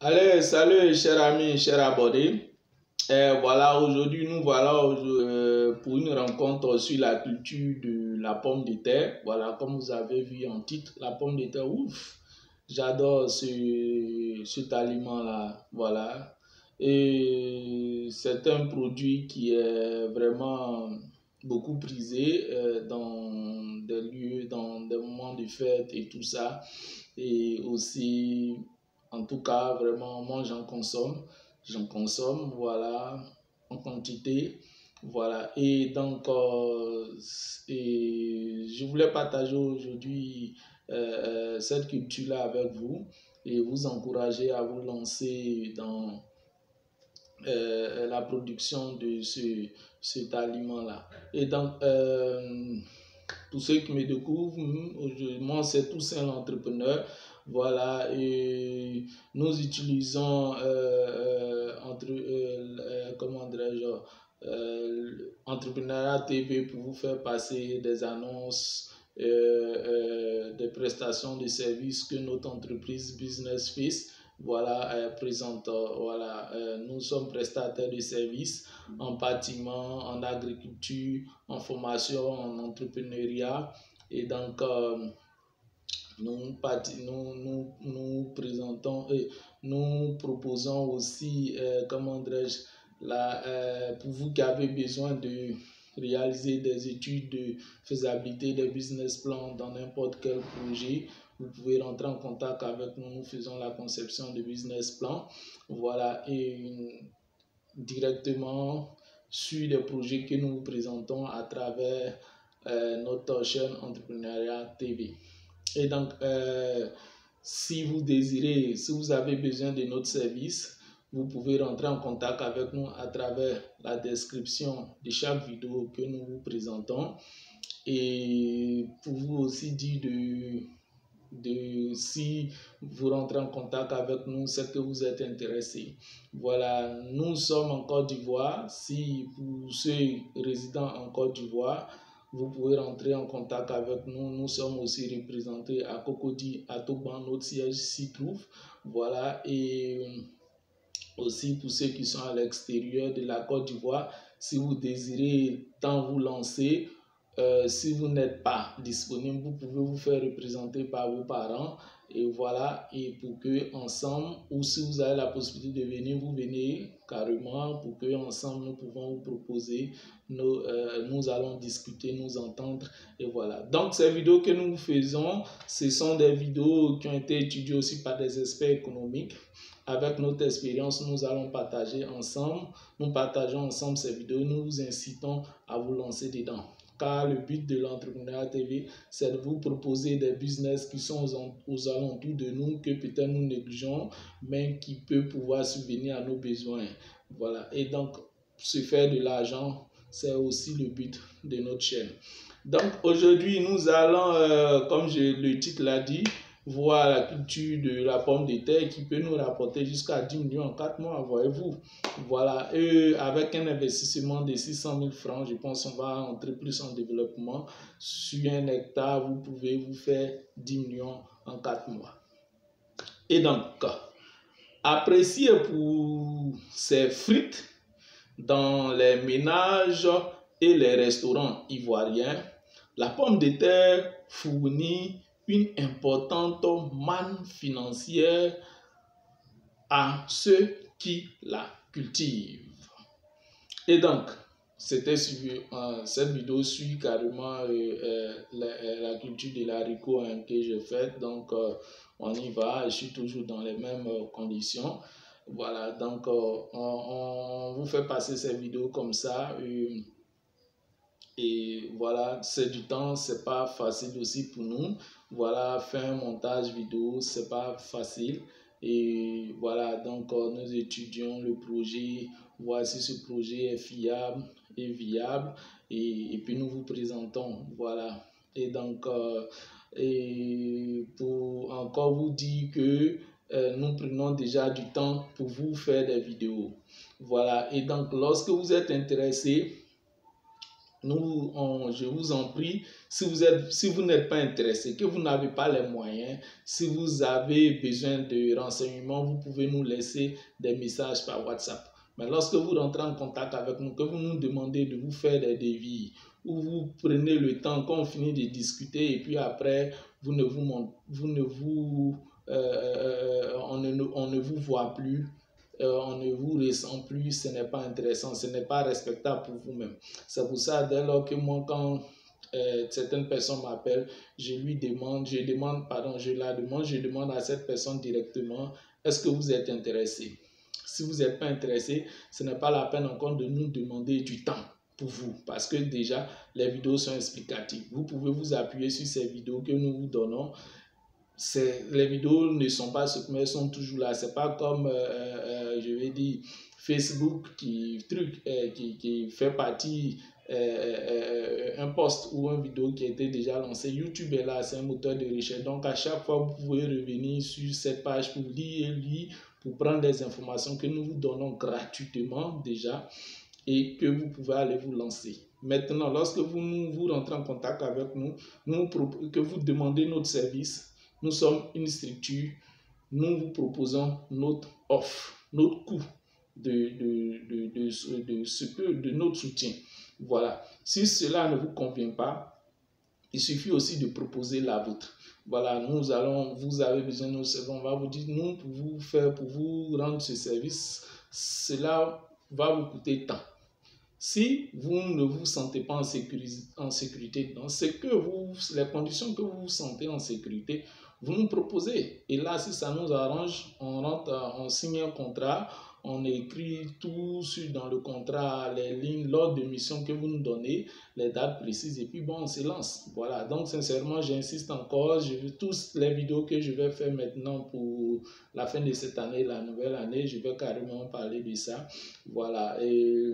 Allez, salut chers amis, chers abonnés. Voilà, aujourd'hui nous voilà pour une rencontre sur la culture de la pomme de terre. Voilà, comme vous avez vu en titre, la pomme de terre, ouf, j'adore cet aliment-là. Voilà, et c'est un produit qui est vraiment beaucoup prisé dans des lieux, dans des moments de fête et tout ça. Et aussi, en tout cas, vraiment, moi j'en consomme, voilà, en quantité, voilà. Et donc, je voulais partager aujourd'hui cette culture-là avec vous et vous encourager à vous lancer dans la production de cet aliment-là. Et donc, pour ceux qui me découvrent, moi c'est tout un entrepreneur. Voilà, et nous utilisons comment dirais-je, Entrepreneuriat TV pour vous faire passer des annonces, des prestations de services que notre entreprise Business Face voilà, présente. Voilà, nous sommes prestataires de services en bâtiment, en agriculture, en formation, en entrepreneuriat. Et donc, nous présentons et nous proposons aussi, comment dirais-je, pour vous qui avez besoin de réaliser des études de faisabilité, des business plans dans n'importe quel projet, vous pouvez rentrer en contact avec nous. Nous faisons la conception de business plans. Voilà, et directement sur les projets que nous vous présentons à travers notre chaîne Entrepreneuriat TV. Et donc, si vous désirez, si vous avez besoin de notre service, vous pouvez rentrer en contact avec nous à travers la description de chaque vidéo que nous vous présentons. Et pour vous aussi dire si vous rentrez en contact avec nous, c'est que vous êtes intéressé. Voilà, nous sommes en Côte d'Ivoire. Si pour ceux résidant en Côte d'Ivoire, vous pouvez rentrer en contact avec nous. Nous sommes aussi représentés à Cocody, à Toban, notre siège s'y trouve. Voilà, et aussi pour ceux qui sont à l'extérieur de la Côte d'Ivoire, si vous désirez tant vous lancer, si vous n'êtes pas disponible, vous pouvez vous faire représenter par vos parents. Et voilà, et pour que ensemble, ou si vous avez la possibilité de venir, vous venez carrément pour que ensemble nous pouvons vous proposer, nous allons discuter, nous entendre. Et voilà. Donc ces vidéos que nous faisons, ce sont des vidéos qui ont été étudiées aussi par des experts économiques. Avec notre expérience, nous allons partager ensemble, nous partageons ensemble ces vidéos, nous vous incitons à vous lancer dedans. Car le but de l'Entrepreneuriat TV, c'est de vous proposer des business qui sont aux alentours de nous, que peut-être nous négligeons, mais qui peuvent pouvoir subvenir à nos besoins. Voilà. Et donc, se faire de l'argent, c'est aussi le but de notre chaîne. Donc, aujourd'hui, nous allons, comme le titre l'a dit, voir la culture de la pomme de terre qui peut nous rapporter jusqu'à 10 millions en 4 mois, voyez-vous. Voilà, et avec un investissement de 600 000 francs, je pense qu'on va entrer plus en développement. Sur un hectare, vous pouvez vous faire 10 millions en 4 mois. Et donc, apprécié pour ses frites dans les ménages et les restaurants ivoiriens, la pomme de terre fournit une importante manne financière à ceux qui la cultivent. Et donc, c'était cette vidéo suit carrément la culture de l'haricot que j'ai faite. Donc, on y va. Je suis toujours dans les mêmes conditions. Voilà, donc on vous fait passer ces vidéos comme ça. Et voilà, c'est du temps, c'est pas facile aussi pour nous. Voilà, faire un montage vidéo, c'est pas facile. Et voilà, donc nous étudions le projet, voir si ce projet est fiable et viable. Et puis nous vous présentons, voilà. Et donc, et pour encore vous dire que nous prenons déjà du temps pour vous faire des vidéos. Voilà, et donc lorsque vous êtes intéressé, Je vous en prie, si vous n'êtes pas intéressé, que vous n'avez pas les moyens, si vous avez besoin de renseignements, vous pouvez nous laisser des messages par WhatsApp. Mais lorsque vous rentrez en contact avec nous, que vous nous demandez de vous faire des devis, ou vous prenez le temps qu'on finit de discuter et puis après, on ne vous voit plus, on ne vous ressent plus, ce n'est pas intéressant, ce n'est pas respectable pour vous-même. C'est pour ça, dès lors que moi, quand certaines personnes m'appellent, je demande à cette personne directement, est-ce que vous êtes intéressé? Si vous n'êtes pas intéressé, ce n'est pas la peine encore de nous demander du temps pour vous, parce que déjà, les vidéos sont explicatives. Vous pouvez vous appuyer sur ces vidéos que nous vous donnons. Les vidéos ne sont pas ce mais elles sont toujours là. C'est pas comme je vais dire Facebook qui fait partie un post ou une vidéo qui a été déjà lancé. YouTube est là, c'est un moteur de recherche. Donc à chaque fois vous pouvez revenir sur cette page pour lire pour prendre des informations que nous vous donnons gratuitement déjà et que vous pouvez aller vous lancer. Maintenant, lorsque vous rentrez en contact avec nous, que vous demandez notre service, nous sommes une structure, nous vous proposons notre offre, notre coût de notre soutien. Voilà. Si cela ne vous convient pas, il suffit aussi de proposer la vôtre. Voilà, vous avez besoin de nos services, on va vous dire, nous, pour vous rendre ce service, cela va vous coûter tant. Si vous ne vous sentez pas en sécurité, c'est que les conditions que vous vous sentez en sécurité, vous nous proposez. Et là, si ça nous arrange, on signe un contrat, on écrit tout dans le contrat, les lignes, l'ordre de mission que vous nous donnez, les dates précises, et puis bon, on se lance. Voilà, donc sincèrement, j'insiste encore, tous les vidéos que je vais faire maintenant pour la fin de cette année, la nouvelle année, je vais carrément parler de ça. Voilà, et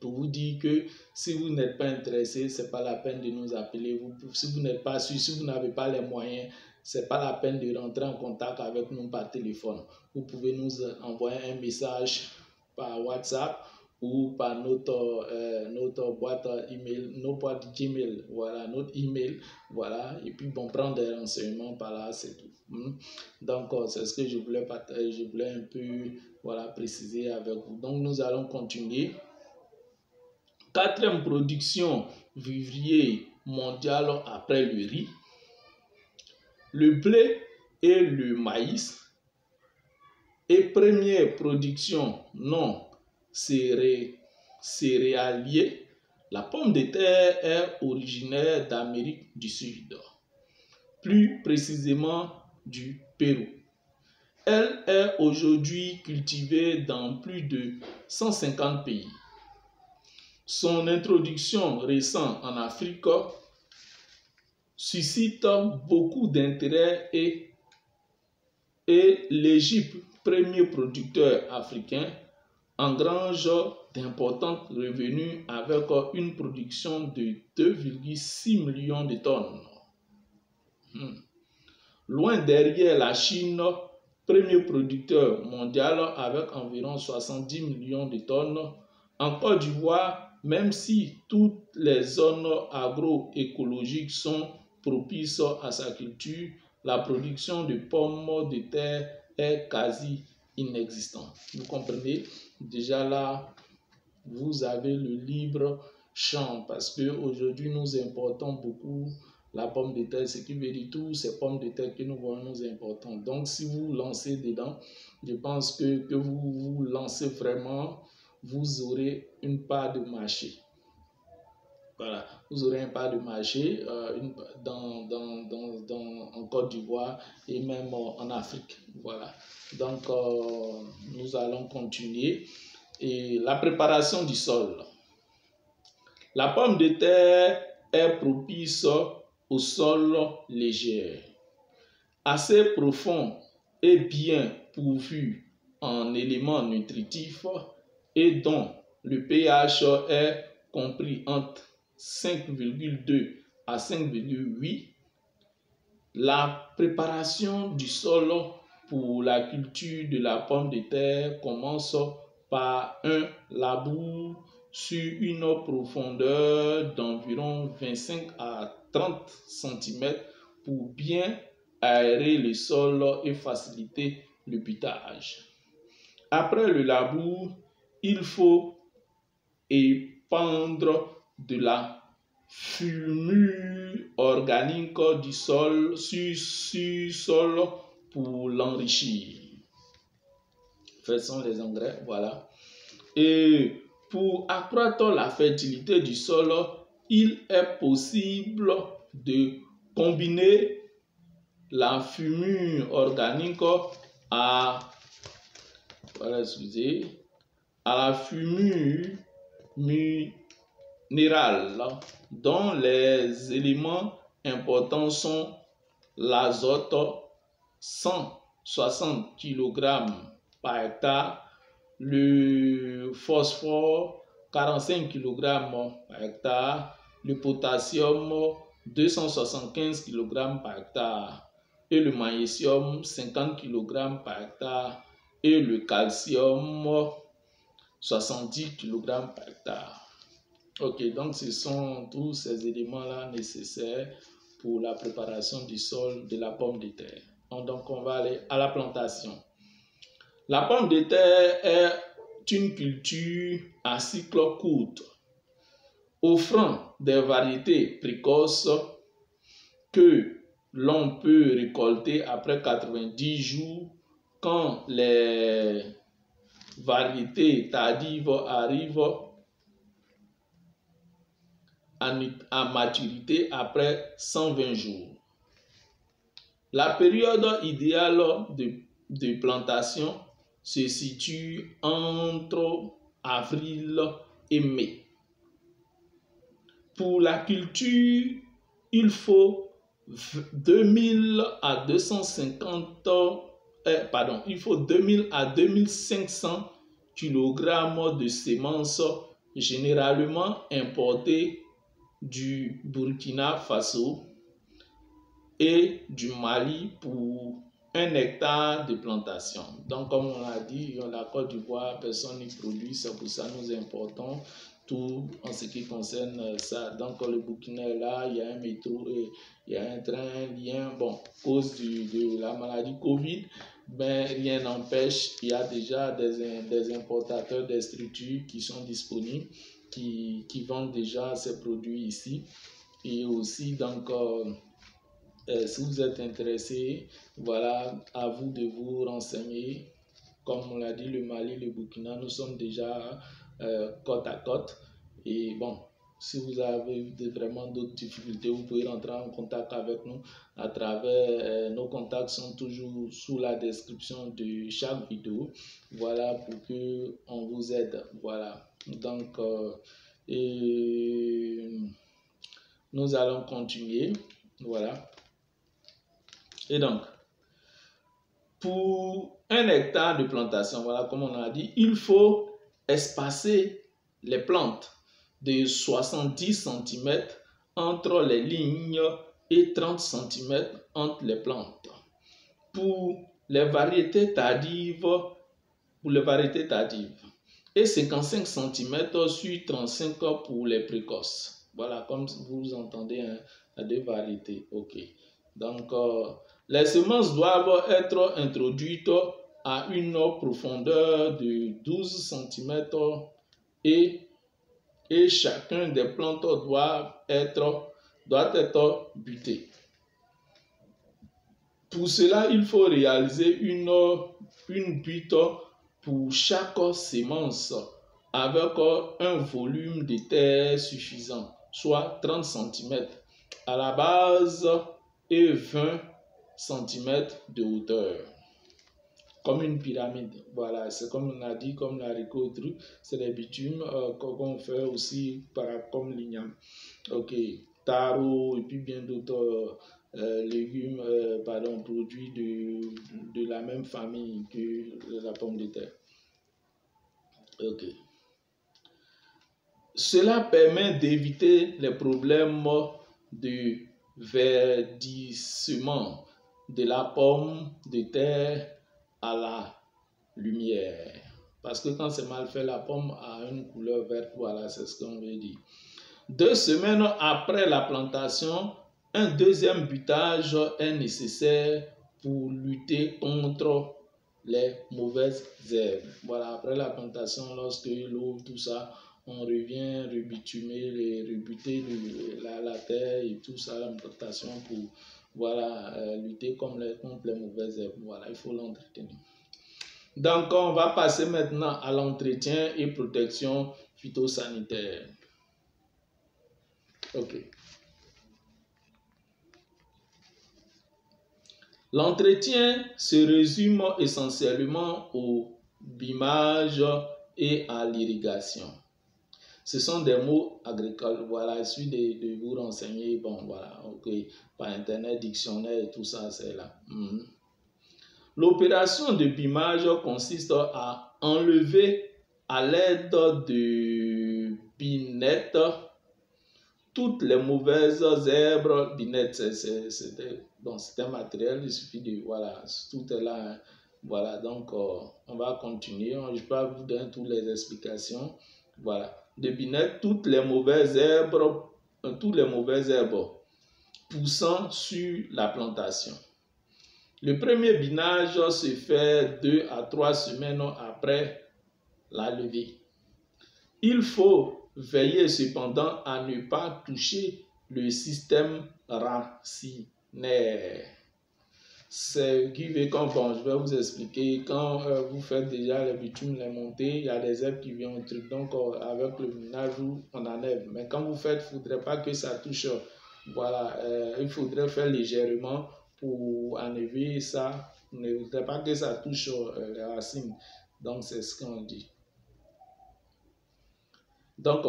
pour vous dire que si vous n'êtes pas intéressé, ce n'est pas la peine de nous appeler. Si vous n'êtes pas sûr, si vous n'avez pas les moyens, ce n'est pas la peine de rentrer en contact avec nous par téléphone. Vous pouvez nous envoyer un message par WhatsApp ou par notre boîte email, nos boîtes Gmail, voilà, notre email, voilà, et puis bon, prendre des renseignements par là, c'est tout. Donc, c'est ce que je voulais partager, je voulais un peu, voilà, préciser avec vous. Donc, nous allons continuer. 4e production vivrier mondiale après le riz, le blé et le maïs. Et première production non céréalier, la pomme de terre est originaire d'Amérique du Sud, plus précisément du Pérou. Elle est aujourd'hui cultivée dans plus de 150 pays. Son introduction récente en Afrique suscite beaucoup d'intérêt et l'Égypte, premier producteur africain, engrange d'importants revenus avec une production de 2,6 millions de tonnes. Loin derrière la Chine, premier producteur mondial avec environ 70 millions de tonnes, en Côte d'Ivoire, même si toutes les zones agroécologiques sont propices à sa culture, la production de pommes de terre est quasi inexistante. Vous comprenez? Déjà là, vous avez le libre champ parce qu'aujourd'hui, nous importons beaucoup la pomme de terre, ce qui veut dire tous ces pommes de terre que nous voyons, nous importons. Donc, si vous lancez dedans, je pense que vous vous lancez vraiment, vous aurez une part de marché. Voilà, vous aurez une part de marché en Côte d'Ivoire et même en Afrique. Voilà, donc nous allons continuer. Et la préparation du sol. La pomme de terre est propice au sol léger, assez profond et bien pourvu en éléments nutritifs et dont le pH est compris entre 5,2 à 5,8. La préparation du sol pour la culture de la pomme de terre commence par un labour sur une profondeur d'environ 25 à 30 cm pour bien aérer le sol et faciliter le butage. Après le labour, il faut épandre de la fumure organique du sol sur sol pour l'enrichir. Faisons les engrais, voilà. Et pour accroître la fertilité du sol, il est possible de combiner la fumure organique à la fumure minérale, dont les éléments importants sont l'azote 160 kg par hectare, le phosphore 45 kg par hectare, le potassium 275 kg par hectare et le magnésium 50 kg par hectare et le calcium 70 kg par hectare. Ok, donc ce sont tous ces éléments-là nécessaires pour la préparation du sol de la pomme de terre. Donc on va aller à la plantation. La pomme de terre est une culture à cycle court, offrant des variétés précoces que l'on peut récolter après 90 jours quand les variétés tardives arrivent à maturité après 120 jours. La période idéale de plantation se situe entre avril et mai. Pour la culture, il faut 2000 à 2500 kg de semences généralement importées du Burkina Faso et du Mali pour 1 hectare de plantation. Donc, comme on l'a dit, la Côte d'Ivoire, personne n'y produit, c'est pour ça que nous importons tout en ce qui concerne ça. Donc, le Burkina est là, il y a un métro, il y a un train, un lien. Bon, à cause de la maladie Covid, ben, rien n'empêche, il y a déjà des importateurs, des structures qui sont disponibles, qui vendent déjà ces produits ici. Et aussi, donc, si vous êtes intéressé, voilà, à vous de vous renseigner. Comme on l'a dit, le Mali, le Burkina, nous sommes déjà côte à côte. Et bon, si vous avez vraiment d'autres difficultés, vous pouvez rentrer en contact avec nous à travers nos contacts sont toujours sous la description de chaque vidéo. Voilà, pour que on vous aide. Voilà. Donc, et nous allons continuer. Voilà. Et donc, pour 1 hectare de plantation, voilà, comme on a dit, il faut espacer les plantes de 70 cm entre les lignes et 30 cm entre les plantes. Pour les variétés tardives, et 55 cm sur 35 pour les précoces. Voilà, comme vous entendez, hein, il y a 2 variétés. Ok. Donc, les semences doivent être introduites à une profondeur de 12 cm et chacun des plantes doit être buté. Pour cela, il faut réaliser une butte pour chaque semence avec un volume de terre suffisant, soit 30 cm à la base et 20 cm de hauteur, comme une pyramide. Voilà, c'est comme on a dit, comme la récolte, c'est les bitumes qu'on fait aussi comme l'igname. Ok, taro et puis bien d'autres légumes, produits de la même famille que la pomme de terre. Ok. Cela permet d'éviter les problèmes de verdissement de la pomme de terre à la lumière. Parce que quand c'est mal fait, la pomme a une couleur verte. Voilà, c'est ce qu'on veut dire. 2 semaines après la plantation, un deuxième butage est nécessaire pour lutter contre les mauvaises herbes. Voilà, après la plantation, lorsque l'eau, tout ça, on revient rebuter la terre et tout ça, la plantation pour voilà, lutter contre les mauvaises herbes. Voilà, il faut l'entretenir. Donc, on va passer maintenant à l'entretien et protection phytosanitaire. Ok. L'entretien se résume essentiellement au bimage et à l'irrigation. Ce sont des mots agricoles. Voilà, je suis de vous renseigner. Bon, voilà, ok. Par internet, dictionnaire et tout ça, c'est là. L'opération de bimage consiste à enlever à l'aide de binettes toutes les mauvaises herbes. Binettes, c'est un matériel, il suffit de, voilà, tout est là. Hein. Voilà, donc on va continuer. Je ne vais pas vous donner toutes les explications. Voilà, de binettes, toutes les mauvaises herbes poussant sur la plantation. Le premier binage se fait 2 à 3 semaines après la levée. Il faut veiller cependant à ne pas toucher le système racinaire. C'est qui veut qu'on je vais vous expliquer. Quand vous faites déjà les bitumes, les montées, il y a des herbes qui viennent au truc. Donc avec le binage, on enlève. Mais quand vous faites, il ne faudrait pas que ça touche. Voilà, il faudrait faire légèrement pour enlever ça. Il ne faudrait pas que ça touche les racines. Donc c'est ce qu'on dit. Donc,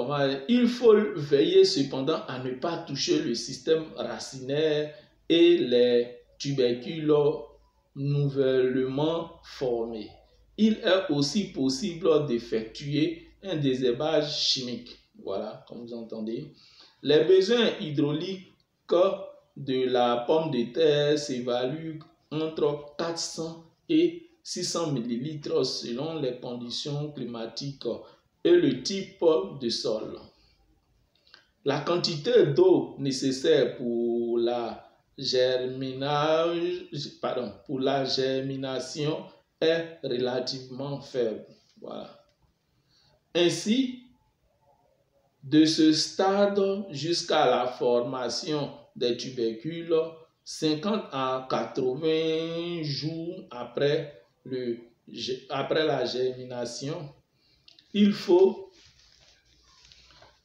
il faut veiller cependant à ne pas toucher le système racinaire et les tubercules nouvellement formés. Il est aussi possible d'effectuer un désherbage chimique. Voilà, comme vous entendez. Les besoins hydrauliques de la pomme de terre s'évaluent entre 400 et 600 ml selon les conditions climatiques et le type de sol. La quantité d'eau nécessaire pour la germination est relativement faible. Voilà. Ainsi, de ce stade jusqu'à la formation des tubercules, 50 à 80 jours après la germination, il faut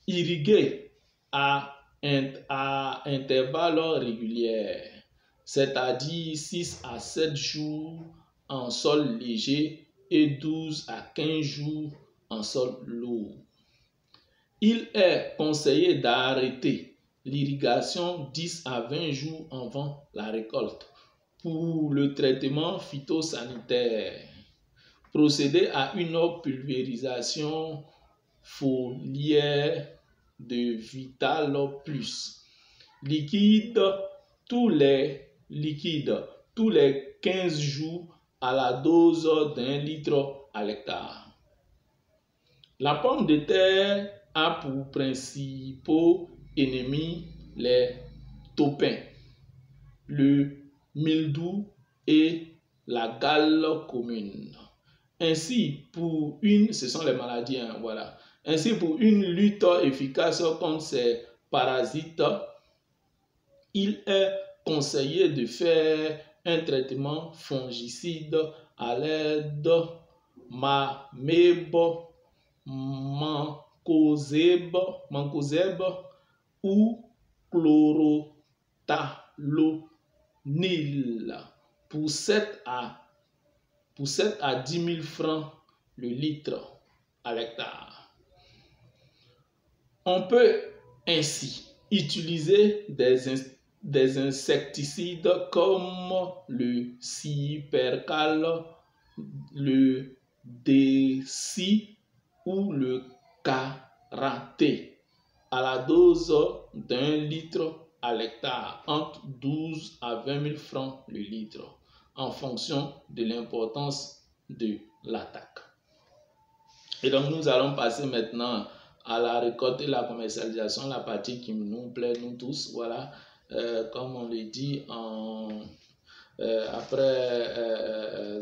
irriguer à intervalles réguliers, c'est-à-dire 6 à 7 jours en sol léger et 12 à 15 jours en sol lourd. Il est conseillé d'arrêter l'irrigation 10 à 20 jours avant la récolte pour le traitement phytosanitaire. Procéder à une pulvérisation foliaire de Vital Plus liquide tous les 15 jours à la dose d'1 litre à l'hectare. La pomme de terre a pour principaux ennemis les taupins, le mildiou et la gale commune. Ainsi, ce sont les maladies, hein, voilà. Ainsi, pour une lutte efficace contre ces parasites, il est conseillé de faire un traitement fongicide à l'aide Mameb, Mancozeb ou chlorothalonil pour 7 à 10 000 francs le litre à l'hectare. On peut ainsi utiliser des insecticides comme le Cypercal, le Déci ou le Karaté à la dose d'1 litre à l'hectare, entre 12 à 20 000 francs le litre, en fonction de l'importance de l'attaque. Et donc, nous allons passer maintenant à la récolte et la commercialisation, la partie qui nous plaît, nous tous. Voilà, comme on le dit, après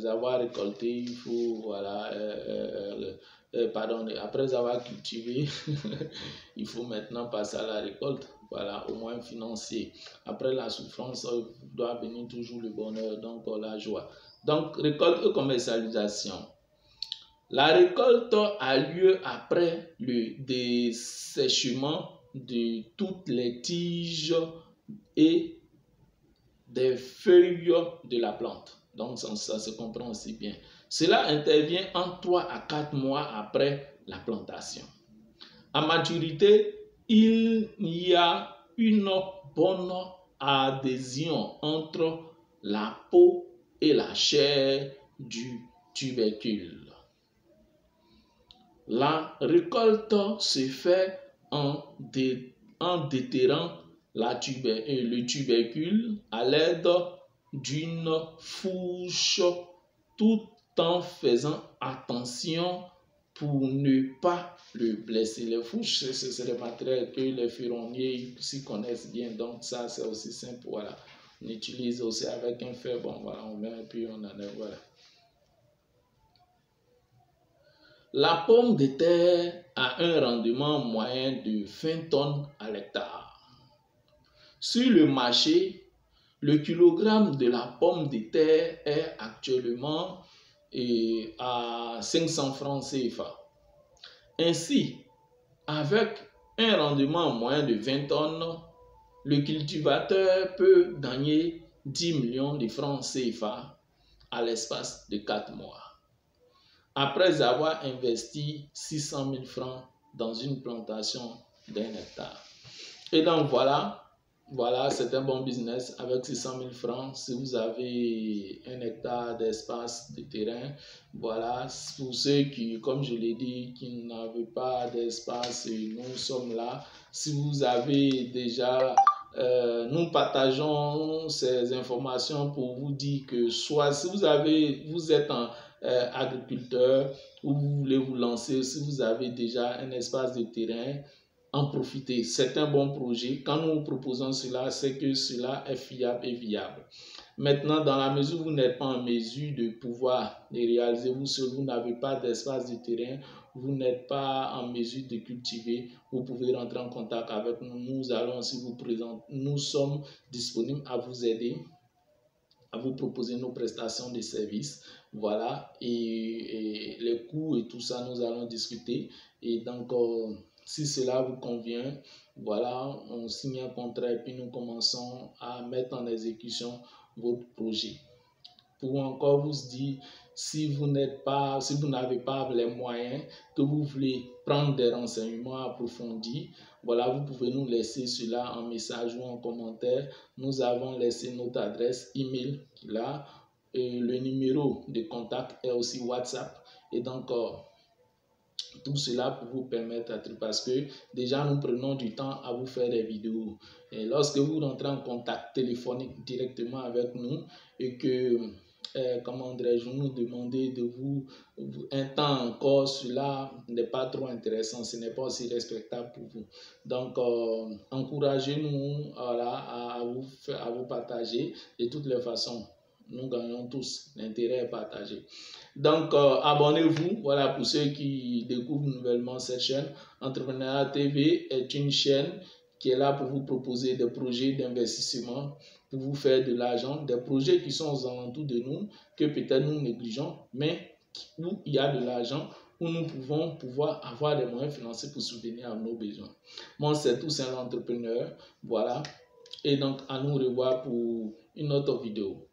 avoir récolté, il faut, voilà, pardon, après avoir cultivé, il faut maintenant passer à la récolte. Voilà, au moins financier. Après la souffrance, doit venir toujours le bonheur, donc la joie. Donc, récolte et commercialisation. La récolte a lieu après le dessèchement de toutes les tiges et des feuilles de la plante. Donc, ça se comprend aussi bien. Cela intervient en 3 à 4 mois après la plantation. À maturité, il y a une bonne adhésion entre la peau et la chair du tubercule. La récolte se fait en déterrant le tubercule à l'aide d'une fourche, tout en faisant attention pour ne pas le blesser. Les fourches, c'est le matériel que les ferronniers s'y connaissent bien, donc ça c'est aussi simple. Voilà, on utilise aussi avec un fer, bon voilà, on met et puis on enlève, voilà. La pomme de terre a un rendement moyen de 20 tonnes à l'hectare. Sur le marché, le kilogramme de la pomme de terre est actuellement à 500 francs CFA. Ainsi, avec un rendement moyen de 20 tonnes, le cultivateur peut gagner 10 millions de francs CFA à l'espace de 4 mois. Après avoir investi 600 000 francs dans une plantation d'1 hectare. Et donc voilà, c'est un bon business avec 600 000 francs. Si vous avez 1 hectare d'espace de terrain, voilà, pour ceux qui, comme je l'ai dit, qui n'avaient pas d'espace, nous sommes là. Si vous avez déjà, nous partageons ces informations pour vous dire que soit si vous êtes en agriculteur ou vous voulez vous lancer, si vous avez déjà un espace de terrain, en profiter. C'est un bon projet. Quand nous proposons cela, c'est que cela est fiable et viable. Maintenant, dans la mesure où vous n'êtes pas en mesure de pouvoir les réaliser vous seul, vous n'avez pas d'espace de terrain, vous n'êtes pas en mesure de cultiver, vous pouvez rentrer en contact avec nous. Nous allons aussi vous présenter. Nous sommes disponibles à vous aider, à vous proposer nos prestations de services. Voilà, et les coûts et tout ça, nous allons discuter. Et donc, si cela vous convient, voilà, on signe un contrat et puis nous commençons à mettre en exécution votre projet. Pour encore vous dire, si vous n'avez pas les moyens, que vous voulez prendre des renseignements approfondis, voilà, vous pouvez nous laisser cela en message ou en commentaire. Nous avons laissé notre adresse email là. Et le numéro de contact est aussi WhatsApp. Et donc, tout cela pour vous permettre, parce que déjà nous prenons du temps à vous faire des vidéos. Et lorsque vous rentrez en contact téléphonique directement avec nous et que, comment dirais-je, vous nous demandez de vous, un temps encore, cela n'est pas trop intéressant, ce n'est pas aussi respectable pour vous. Donc, encouragez-nous voilà, à vous partager de toutes les façons. Nous gagnons tous, l'intérêt est partagé. Donc, abonnez-vous, voilà, pour ceux qui découvrent nouvellement cette chaîne. Entrepreneuriat TV est une chaîne qui est là pour vous proposer des projets d'investissement, pour vous faire de l'argent, des projets qui sont aux alentours de nous, que peut-être nous négligeons, mais où il y a de l'argent, où nous pouvons avoir des moyens financiers pour soutenir à nos besoins. Moi, c'est tous un entrepreneur, voilà. Et donc, à nous revoir pour une autre vidéo.